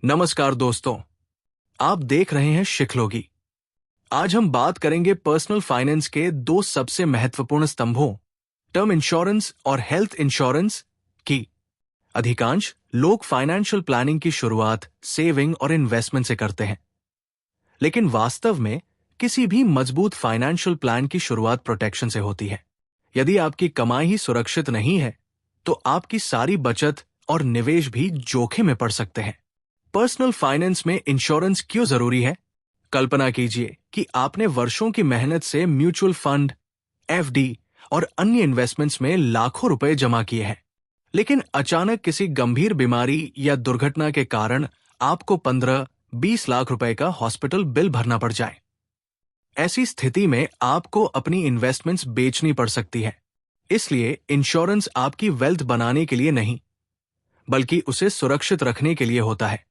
नमस्कार दोस्तों, आप देख रहे हैं शिखलोगी। आज हम बात करेंगे पर्सनल फाइनेंस के दो सबसे महत्वपूर्ण स्तंभों, टर्म इंश्योरेंस और हेल्थ इंश्योरेंस की। अधिकांश लोग फाइनेंशियल प्लानिंग की शुरुआत सेविंग और इन्वेस्टमेंट से करते हैं, लेकिन वास्तव में किसी भी मजबूत फाइनेंशियल प्लान की शुरुआत प्रोटेक्शन से होती है। यदि आपकी कमाई ही सुरक्षित नहीं है, तो आपकी सारी बचत और निवेश भी जोखिम में पड़ सकते हैं। पर्सनल फाइनेंस में इंश्योरेंस क्यों जरूरी है? कल्पना कीजिए कि आपने वर्षों की मेहनत से म्यूचुअल फंड, एफडी और अन्य इन्वेस्टमेंट्स में लाखों रुपए जमा किए हैं, लेकिन अचानक किसी गंभीर बीमारी या दुर्घटना के कारण आपको 15-20 लाख रुपए का हॉस्पिटल बिल भरना पड़ जाए। ऐसी स्थिति में आपको अपनी इन्वेस्टमेंट्स बेचनी पड़ सकती है। इसलिए इंश्योरेंस आपकी वेल्थ बनाने के लिए नहीं, बल्कि उसे सुरक्षित रखने के लिए होता है।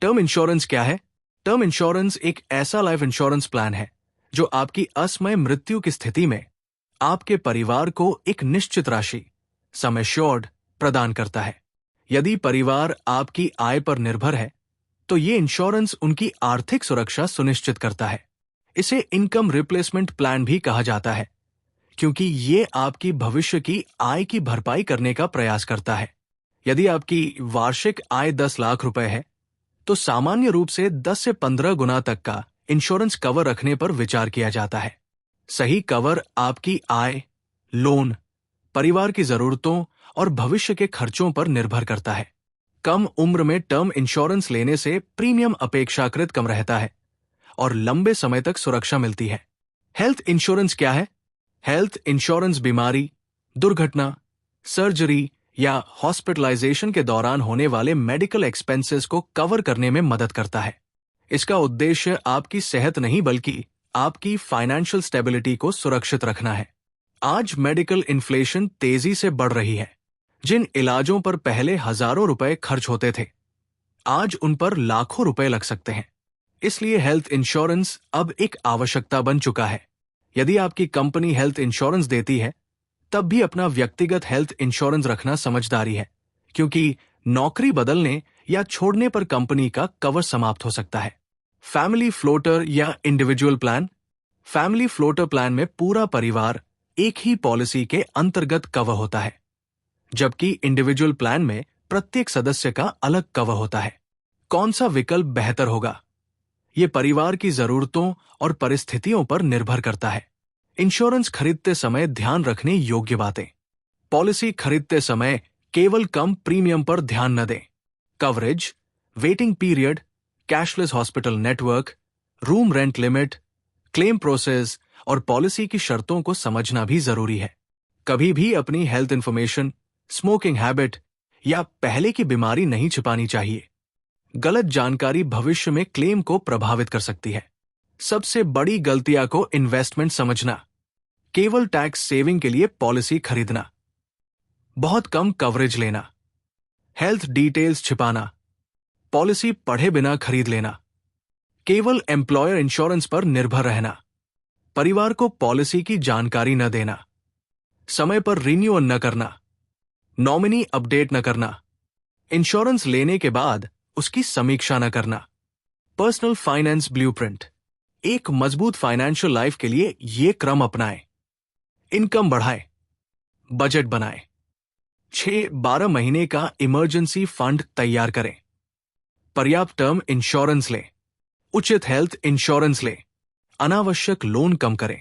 टर्म इंश्योरेंस क्या है? टर्म इंश्योरेंस एक ऐसा लाइफ इंश्योरेंस प्लान है जो आपकी असमय मृत्यु की स्थिति में आपके परिवार को एक निश्चित राशि, सम एश्योर्ड, प्रदान करता है। यदि परिवार आपकी आय पर निर्भर है, तो ये इंश्योरेंस उनकी आर्थिक सुरक्षा सुनिश्चित करता है। इसे इनकम रिप्लेसमेंट प्लान भी कहा जाता है, क्योंकि ये आपकी भविष्य की आय की भरपाई करने का प्रयास करता है। यदि आपकी वार्षिक आय 10 लाख रुपए है, तो सामान्य रूप से 10 से 15 गुना तक का इंश्योरेंस कवर रखने पर विचार किया जाता है। सही कवर आपकी आय, लोन, परिवार की जरूरतों और भविष्य के खर्चों पर निर्भर करता है। कम उम्र में टर्म इंश्योरेंस लेने से प्रीमियम अपेक्षाकृत कम रहता है और लंबे समय तक सुरक्षा मिलती है। हेल्थ इंश्योरेंस क्या है? हेल्थ इंश्योरेंस बीमारी, दुर्घटना, सर्जरी या हॉस्पिटलाइजेशन के दौरान होने वाले मेडिकल एक्सपेंसेस को कवर करने में मदद करता है। इसका उद्देश्य आपकी सेहत नहीं, बल्कि आपकी फाइनेंशियल स्टेबिलिटी को सुरक्षित रखना है। आज मेडिकल इन्फ्लेशन तेजी से बढ़ रही है। जिन इलाजों पर पहले हजारों रुपए खर्च होते थे, आज उन पर लाखों रुपए लग सकते हैं। इसलिए हेल्थ इंश्योरेंस अब एक आवश्यकता बन चुका है। यदि आपकी कंपनी हेल्थ इंश्योरेंस देती है, तब भी अपना व्यक्तिगत हेल्थ इंश्योरेंस रखना समझदारी है, क्योंकि नौकरी बदलने या छोड़ने पर कंपनी का कवर समाप्त हो सकता है। फैमिली फ्लोटर या individual plan. Family floater plan में पूरा परिवार एक ही पॉलिसी के अंतर्गत कवर होता है, जबकि इंडिविजुअल प्लान में प्रत्येक सदस्य का अलग कवर होता है। कौन सा विकल्प बेहतर होगा, यह परिवार की जरूरतों और परिस्थितियों पर निर्भर करता है। इंश्योरेंस खरीदते समय ध्यान रखने योग्य बातें। पॉलिसी खरीदते समय केवल कम प्रीमियम पर ध्यान न दें। Coverage, waiting period, cashless hospital network, room rent limit, claim process और पॉलिसी की शर्तों को समझना भी जरूरी है। कभी भी अपनी हेल्थ इंफॉर्मेशन, स्मोकिंग हैबिट या पहले की बीमारी नहीं छिपानी चाहिए। गलत जानकारी भविष्य में क्लेम को प्रभावित कर सकती है। सबसे बड़ी गलतियां को इन्वेस्टमेंट समझना, केवल टैक्स सेविंग के लिए पॉलिसी खरीदना, बहुत कम कवरेज लेना, हेल्थ डिटेल्स छिपाना, पॉलिसी पढ़े बिना खरीद लेना, केवल एम्प्लॉयर इंश्योरेंस पर निर्भर रहना, परिवार को पॉलिसी की जानकारी न देना, समय पर रिन्यूअल न करना, नॉमिनी अपडेट न करना, इंश्योरेंस लेने के बाद उसकी समीक्षा न करना। Personal finance blueprint. एक मजबूत फाइनेंशियल लाइफ के लिए ये क्रम अपनाएं। इनकम बढ़ाएं, बजट बनाएं, 6-12 महीने का इमरजेंसी फंड तैयार करें, पर्याप्त टर्म इंश्योरेंस लें, उचित हेल्थ इंश्योरेंस लें, अनावश्यक लोन कम करें,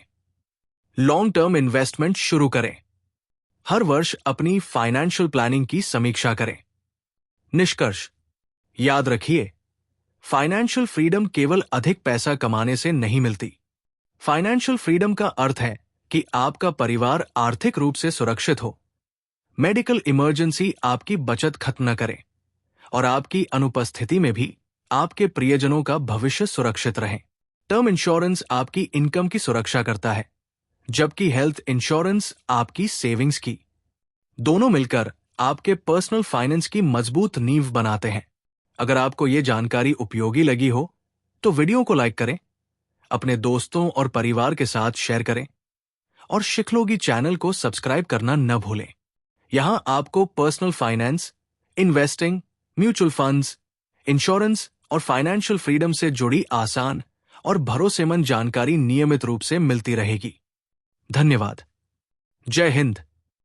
लॉन्ग टर्म इन्वेस्टमेंट शुरू करें, हर वर्ष अपनी फाइनेंशियल प्लानिंग की समीक्षा करें। निष्कर्ष, याद रखिए, फाइनेंशियल फ्रीडम केवल अधिक पैसा कमाने से नहीं मिलती। फाइनेंशियल फ्रीडम का अर्थ है कि आपका परिवार आर्थिक रूप से सुरक्षित हो, मेडिकल इमरजेंसी आपकी बचत खत्म न करे और आपकी अनुपस्थिति में भी आपके प्रियजनों का भविष्य सुरक्षित रहे। टर्म इंश्योरेंस आपकी इनकम की सुरक्षा करता है, जबकि हेल्थ इंश्योरेंस आपकी सेविंग्स की। दोनों मिलकर आपके पर्सनल फाइनेंस की मजबूत नींव बनाते हैं। अगर आपको ये जानकारी उपयोगी लगी हो, तो वीडियो को लाइक करें, अपने दोस्तों और परिवार के साथ शेयर करें और शिखलोगी चैनल को सब्सक्राइब करना न भूलें। यहां आपको personal finance, investing, mutual funds, insurance और फाइनेंशियल फ्रीडम से जुड़ी आसान और भरोसेमंद जानकारी नियमित रूप से मिलती रहेगी। धन्यवाद। जय हिंद।